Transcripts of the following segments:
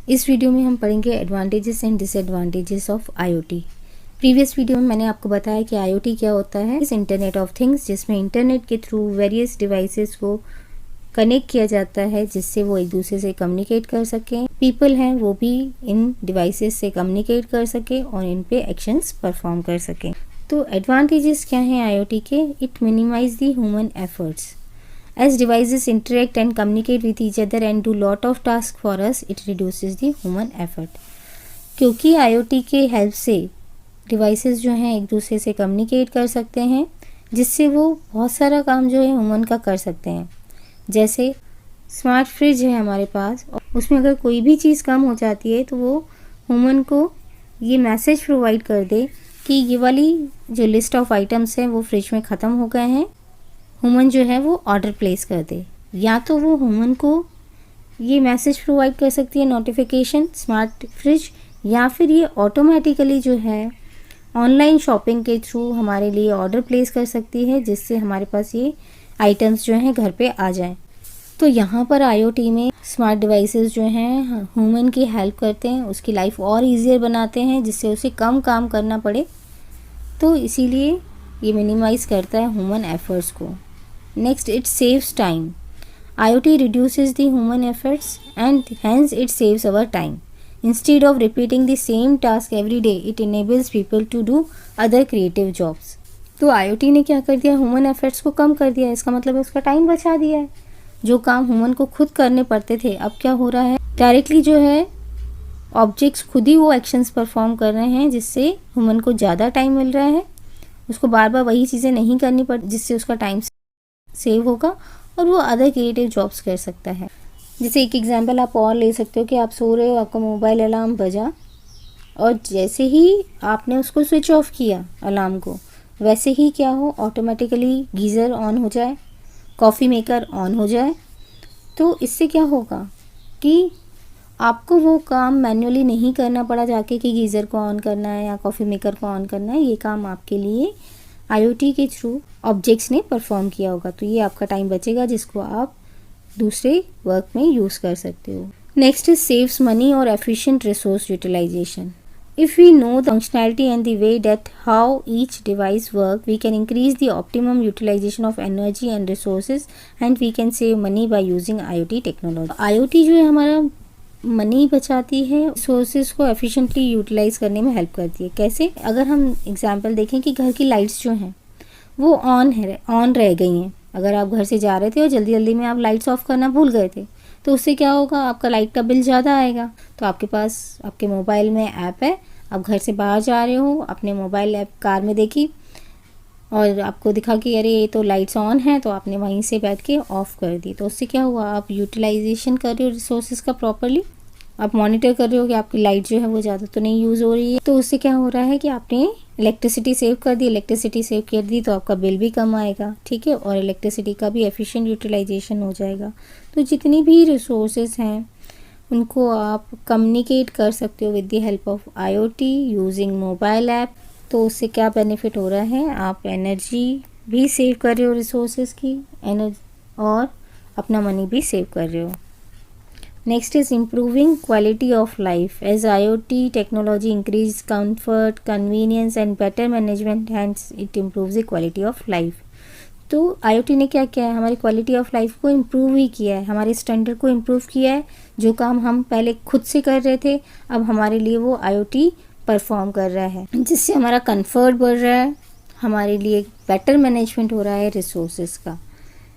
इस वीडियो में हम पढ़ेंगे advantages and disadvantages of IoT. Previous video में मैंने आपको बताया कि आईओटी क्या होता है। इस इंटरनेट ऑफ थिंग्स जिसमें इंटरनेट के थ्रू वेरियस डिवाइसेस को कनेक्ट किया जाता है जिससे वो एक दूसरे से कम्युनिकेट कर सकें। पीपल हैं वो भी इन डिवाइसेस से कम्युनिकेट कर सकें और इन पे एक्शंस परफॉर्म कर सकें। तो एडवांटेजेस क्या हैं आईओटी के? It minimise the human efforts. As devices interact and communicate with each other and do lot of tasks for us, it reduces the human effort. क्योंकि IoT के हेल्प से devices जो हैं एक दूसरे से कम्युनिकेट कर सकते हैं जिससे वो बहुत सारा काम जो है ह्यूमन का कर सकते हैं। जैसे स्मार्ट फ्रिज है हमारे पास, उसमें अगर कोई भी चीज़ कम हो जाती है तो वो ह्यूमन को ये मैसेज प्रोवाइड कर दे कि ये वाली जो लिस्ट ऑफ आइटम्स हैं वो फ्रिज में ख़त्म हो गए हैं, ह्यूमन जो है वो ऑर्डर प्लेस कर दे। या तो वो ह्यूमन को ये मैसेज प्रोवाइड कर सकती है नोटिफिकेशन स्मार्ट फ्रिज, या फिर ये ऑटोमेटिकली जो है ऑनलाइन शॉपिंग के थ्रू हमारे लिए ऑर्डर प्लेस कर सकती है जिससे हमारे पास ये आइटम्स जो हैं घर पे आ जाएं। तो यहाँ पर आईओटी में स्मार्ट डिवाइसेस जो हैं ह्यूमन की हेल्प करते हैं, उसकी लाइफ और ईजियर बनाते हैं जिससे उसे कम काम करना पड़े। तो इसीलिए ये मिनिमाइज़ करता है ह्यूमन एफर्ट्स को। Next, it saves time. IoT reduces the human efforts and hence it saves our time. Instead of repeating the same task every day, it enables people to do other creative jobs. तो IoT ने क्या कर दिया? Human efforts को कम कर दिया। इसका मतलब उसका टाइम बचा दिया है। जो काम ह्यूमन को खुद करने पड़ते थे अब क्या हो रहा है, डायरेक्टली जो है ऑब्जेक्ट्स खुद ही वो एक्शंस परफॉर्म कर रहे हैं जिससे ह्यूमन को ज़्यादा टाइम मिल रहा है। उसको बार बार वही चीज़ें नहीं करनी पड़ जिससे उसका टाइम सेव होगा और वो अदर क्रिएटिव जॉब्स कर सकता है। जैसे एक एग्जांपल आप और ले सकते हो कि आप सो रहे हो, आपका मोबाइल अलार्म बजा और जैसे ही आपने उसको स्विच ऑफ किया अलार्म को, वैसे ही क्या हो ऑटोमेटिकली गीज़र ऑन हो जाए, कॉफ़ी मेकर ऑन हो जाए। तो इससे क्या होगा कि आपको वो काम मैन्युअली नहीं करना पड़ा जाके कि गीज़र को ऑन करना है या कॉफ़ी मेकर को ऑन करना है। ये काम आपके लिए आईओटी के थ्रू ऑब्जेक्ट्स ने परफॉर्म किया होगा। तो ये आपका टाइम बचेगा जिसको आप दूसरे वर्क में यूज़ कर सकते हो। नेक्स्ट इज सेव्स मनी और efficient resource utilisation. If we know the functionality and the way that how each device work, we can increase the optimum utilisation of energy and resources and we can save money by using IoT technology. IoT जो है हमारा money बचाती है, resources को efficiently utilise करने में help करती है। कैसे? अगर हम एग्जांपल देखें कि घर की लाइट्स जो हैं वो ऑन रह गई हैं। अगर आप घर से जा रहे थे और जल्दी जल्दी में आप लाइट्स ऑफ करना भूल गए थे तो उससे क्या होगा, आपका लाइट का बिल ज़्यादा आएगा। तो आपके पास आपके मोबाइल में ऐप है, आप घर से बाहर जा रहे हो, अपने मोबाइल ऐप कार में देखी और आपको दिखा कि अरे ये तो लाइट्स ऑन है, तो आपने वहीं से बैठ के ऑफ़ कर दी। तो उससे क्या हुआ, आप यूटिलाइजेशन कर रहे हो रिसोर्सेज का प्रॉपरली, आप मॉनिटर कर रहे हो कि आपकी लाइट जो है वो ज़्यादा तो नहीं यूज़ हो रही है। तो उससे क्या हो रहा है कि आपने इलेक्ट्रिसिटी सेव कर दी। इलेक्ट्रिसिटी सेव कर दी तो आपका बिल भी कम आएगा, ठीक है, और इलेक्ट्रिसिटी का भी एफिशिएंट यूटिलाइजेशन हो जाएगा। तो जितनी भी रिसोर्सेज हैं उनको आप कम्युनिकेट कर सकते हो with the help of IoT using mobile app. तो उससे क्या बेनिफिट हो रहा है, आप एनर्जी भी सेव कर रहे हो रिसोर्सेज की एनर्जी और अपना मनी भी सेव कर रहे हो। Next is improving quality of life. As IoT technology increases comfort, convenience and better management, hence it improves the quality of life. तो IoT ने क्या किया है, हमारी क्वालिटी ऑफ लाइफ को इम्प्रूव ही किया है, हमारे स्टैंडर्ड को इम्प्रूव किया है। जो काम हम पहले खुद से कर रहे थे अब हमारे लिए वो IoT परफॉर्म कर रहा है जिससे हमारा कंफर्ट बढ़ रहा है, हमारे लिए बेटर मैनेजमेंट हो रहा है रिसोर्सेज का।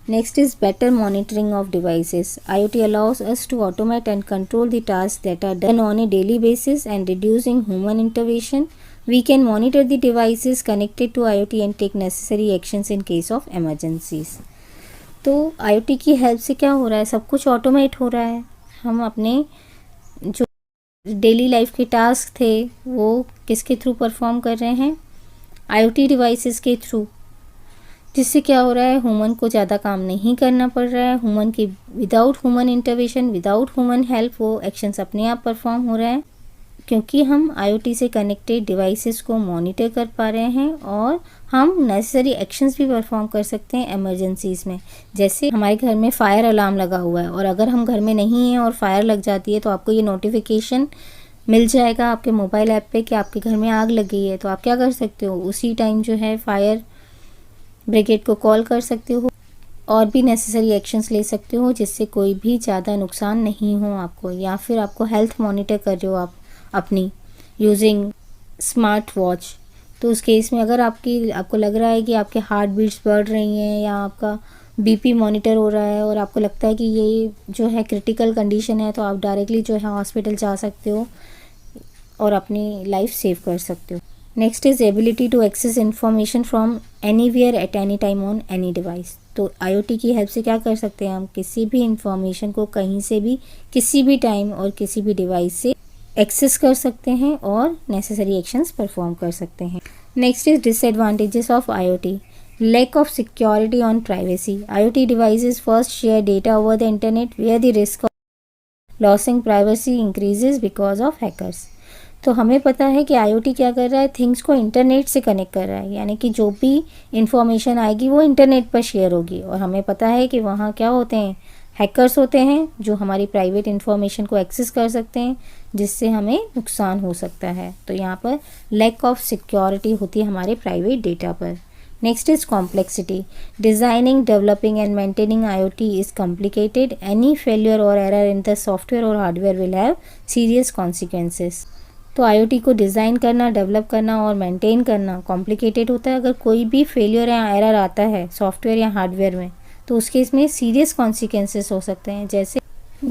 Next is better monitoring of devices. IoT allows us to automate and control the tasks that are done on a daily basis and reducing human intervention. We can monitor the devices connected to IoT and take necessary actions in case of emergencies. तो IoT की help से क्या हो रहा है, सब कुछ automate हो रहा है। हम अपने जो डेली लाइफ के टास्क थे वो किसके थ्रू परफॉर्म कर रहे हैं, IoT डिवाइसेस के थ्रू, जिससे क्या हो रहा है, ह्यूमन को ज़्यादा काम नहीं करना पड़ रहा है। ह्यूमन की without human intervention, without human help वो एक्शंस अपने आप परफॉर्म हो रहे हैं। क्योंकि हम IoT से कनेक्टेड डिवाइसेस को मॉनिटर कर पा रहे हैं और हम नेसेसरी एक्शंस भी परफॉर्म कर सकते हैं इमरजेंसीज़ में। जैसे हमारे घर में फायर अलार्म लगा हुआ है और अगर हम घर में नहीं हैं और फायर लग जाती है तो आपको ये नोटिफिकेशन मिल जाएगा आपके मोबाइल ऐप पे कि आपके घर में आग लग गई है। तो आप क्या कर सकते हो, उसी टाइम जो है फायर ब्रिगेड को कॉल कर सकते हो और भी नेसेसरी एक्शंस ले सकते हो जिससे कोई भी ज़्यादा नुकसान नहीं हो आपको। या फिर आपको हेल्थ मॉनिटर कर रहे हो आप अपनी यूजिंग स्मार्ट वॉच, तो उस केस में अगर आपको लग रहा है कि आपके हार्ट बीट्स बढ़ रही हैं या आपका BP मॉनिटर हो रहा है और आपको लगता है कि ये जो है क्रिटिकल कंडीशन है, तो आप डायरेक्टली जो है हॉस्पिटल जा सकते हो और अपनी लाइफ सेव कर सकते हो। Next is ability to access information from anywhere at any time on any device. तो IoT की हेल्प से क्या कर सकते हैं, हम किसी भी इंफॉर्मेशन को कहीं से भी किसी भी टाइम और किसी भी डिवाइस से एक्सेस कर सकते हैं और नेसेसरी एक्शंस परफॉर्म कर सकते हैं। Next is disadvantages of IoT। Lack of security on privacy. IoT devices first share data over the internet where the risk of losing privacy increases because of hackers. तो हमें पता है कि IoT क्या कर रहा है, थिंग्स को इंटरनेट से कनेक्ट कर रहा है, यानी कि जो भी इंफॉर्मेशन आएगी वो इंटरनेट पर शेयर होगी। और हमें पता है कि वहाँ क्या होते हैं, हैकर्स होते हैं जो हमारी प्राइवेट इंफॉर्मेशन को एक्सेस कर सकते हैं जिससे हमें नुकसान हो सकता है। तो यहाँ पर लैक ऑफ सिक्योरिटी होती है हमारे प्राइवेट डेटा पर। Next is complexity. Designing, developing and maintaining IoT is complicated. Any failure और एरर इन द सॉफ्टवेयर और hardware will have serious consequences. तो IoT को डिज़ाइन करना, डेवलप करना और मेंटेन करना कॉम्प्लिकेटेड होता है। अगर कोई भी फेलियर या एरर आता है सॉफ्टवेयर या हार्डवेयर में तो उसके इसमें सीरियस कॉन्सिक्वेंसेस हो सकते हैं।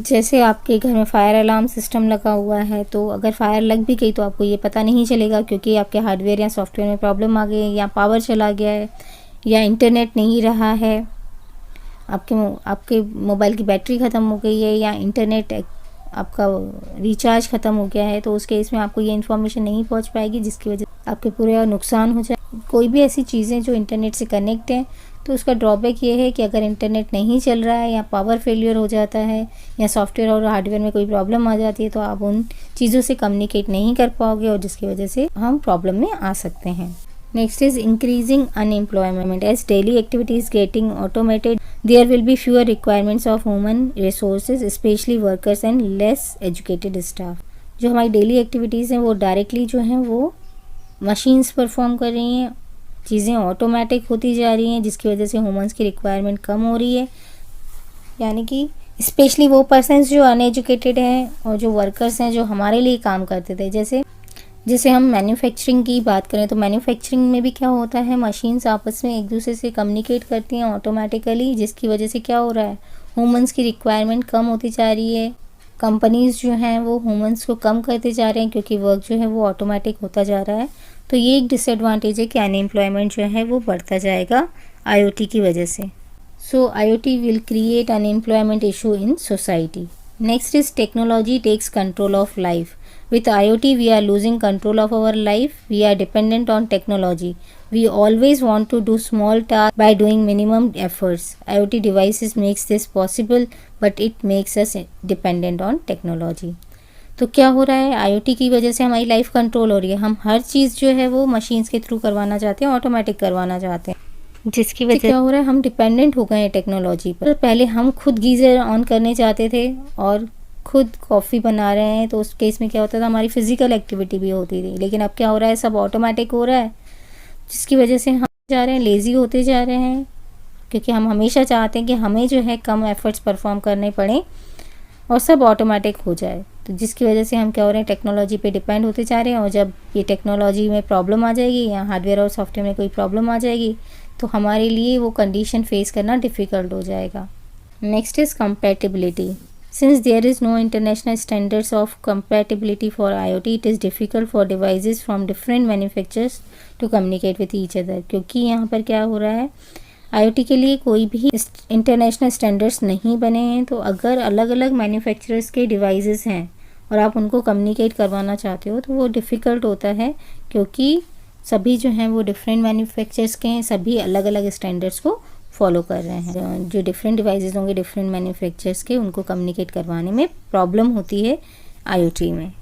जैसे आपके घर में फायर अलार्म सिस्टम लगा हुआ है, तो अगर फायर लग भी गई तो आपको ये पता नहीं चलेगा क्योंकि आपके हार्डवेयर या सॉफ्टवेयर में प्रॉब्लम आ गई है, या पावर चला गया है, या इंटरनेट नहीं रहा है, आपके मोबाइल की बैटरी ख़त्म हो गई है, या इंटरनेट आपका रिचार्ज ख़त्म हो गया है। तो उस केस में आपको ये इन्फॉर्मेशन नहीं पहुंच पाएगी जिसकी वजह से आपके पूरे नुकसान हो जाए। कोई भी ऐसी चीज़ें जो इंटरनेट से कनेक्ट हैं तो उसका ड्रॉबैक ये है कि अगर इंटरनेट नहीं चल रहा है या पावर फेलियर हो जाता है या सॉफ्टवेयर और हार्डवेयर में कोई प्रॉब्लम आ जाती है तो आप उन चीज़ों से कम्युनिकेट नहीं कर पाओगे और जिसकी वजह से हम प्रॉब्लम में आ सकते हैं। Next is increasing unemployment. As daily activities getting automated there will be fewer requirements of human resources specially workers and less educated staff. जो हमारी डेली एक्टिविटीज़ हैं वो डायरेक्टली जो हैं वो मशीन्स परफॉर्म कर रही हैं, चीज़ें ऑटोमेटिक होती जा रही हैं जिसकी वजह से ह्यूमंस की रिक्वायरमेंट कम हो रही है। यानी कि स्पेशली वो पर्सन्स जो अनएजुकेटेड हैं और जो वर्कर्स हैं जो हमारे लिए काम करते थे। जैसे हम मैन्युफैक्चरिंग की बात करें तो मैन्युफैक्चरिंग में भी क्या होता है, मशीन्स आपस में एक दूसरे से कम्युनिकेट करती हैं ऑटोमेटिकली, जिसकी वजह से क्या हो रहा है, ह्यूमंस की रिक्वायरमेंट कम होती जा रही है। कंपनीज़ जो हैं वो ह्यूमंस को कम करते जा रहे हैं क्योंकि वर्क जो है वो ऑटोमेटिक होता जा रहा है। तो ये एक डिसएडवांटेज है कि अनएम्प्लॉयमेंट जो है वो बढ़ता जाएगा IoT की वजह से। So IoT will create unemployment issue in society. Next is technology takes control of life. With IoT, we are losing control of our life. We are dependent on technology. We always want to do small tasks by doing minimum efforts. IoT devices makes this possible, but it makes us dependent on technology. तो क्या हो रहा है, IoT की वजह से हमारी life control हो रही है। हम हर चीज़ जो है वो मशीन्स के थ्रू करवाना चाहते हैं, ऑटोमेटिक करवाना चाहते हैं, जिसकी वजह से क्या हो रहा है, हम डिपेंडेंट हो गए हैं टेक्नोलॉजी पर। पहले हम खुद गीज़र ऑन करने चाहते थे और खुद कॉफ़ी बना रहे हैं तो उस केस में क्या होता था, हमारी फिज़िकल एक्टिविटी भी होती थी। लेकिन अब क्या हो रहा है, सब ऑटोमेटिक हो रहा है जिसकी वजह से हम जा रहे हैं लेज़ी होते जा रहे हैं क्योंकि हम हमेशा चाहते हैं कि हमें जो है कम एफर्ट्स परफॉर्म करने पड़ें और सब ऑटोमेटिक हो जाए। तो जिसकी वजह से हम क्या हो रहे हैं, टेक्नोलॉजी पे डिपेंड होते जा रहे हैं। और जब ये टेक्नोलॉजी में प्रॉब्लम आ जाएगी या हार्डवेयर और सॉफ्टवेयर में कोई प्रॉब्लम आ जाएगी तो हमारे लिए वो कंडीशन फेस करना डिफ़िकल्ट हो जाएगा। Next is compatibility. Since there is no international standards of compatibility for IoT, it is difficult for devices from different manufacturers to communicate with each other. क्योंकि यहाँ पर क्या हो रहा है, IoT के लिए कोई भी इंटरनेशनल स्टैंडर्ड्स नहीं बने हैं। तो अगर अलग अलग मैन्युफैक्चरर्स के डिवाइसेस हैं और आप उनको कम्युनिकेट करवाना चाहते हो तो वो डिफ़िकल्ट होता है क्योंकि सभी जो हैं वो डिफरेंट मैन्युफैक्चरर्स के हैं, सभी अलग अलग स्टैंडर्ड्स को फॉलो कर रहे हैं। जो डिफरेंट डिवाइसेस होंगे डिफरेंट मैन्युफैक्चरर्स के, उनको कम्युनिकेट करवाने में प्रॉब्लम होती है IoT में।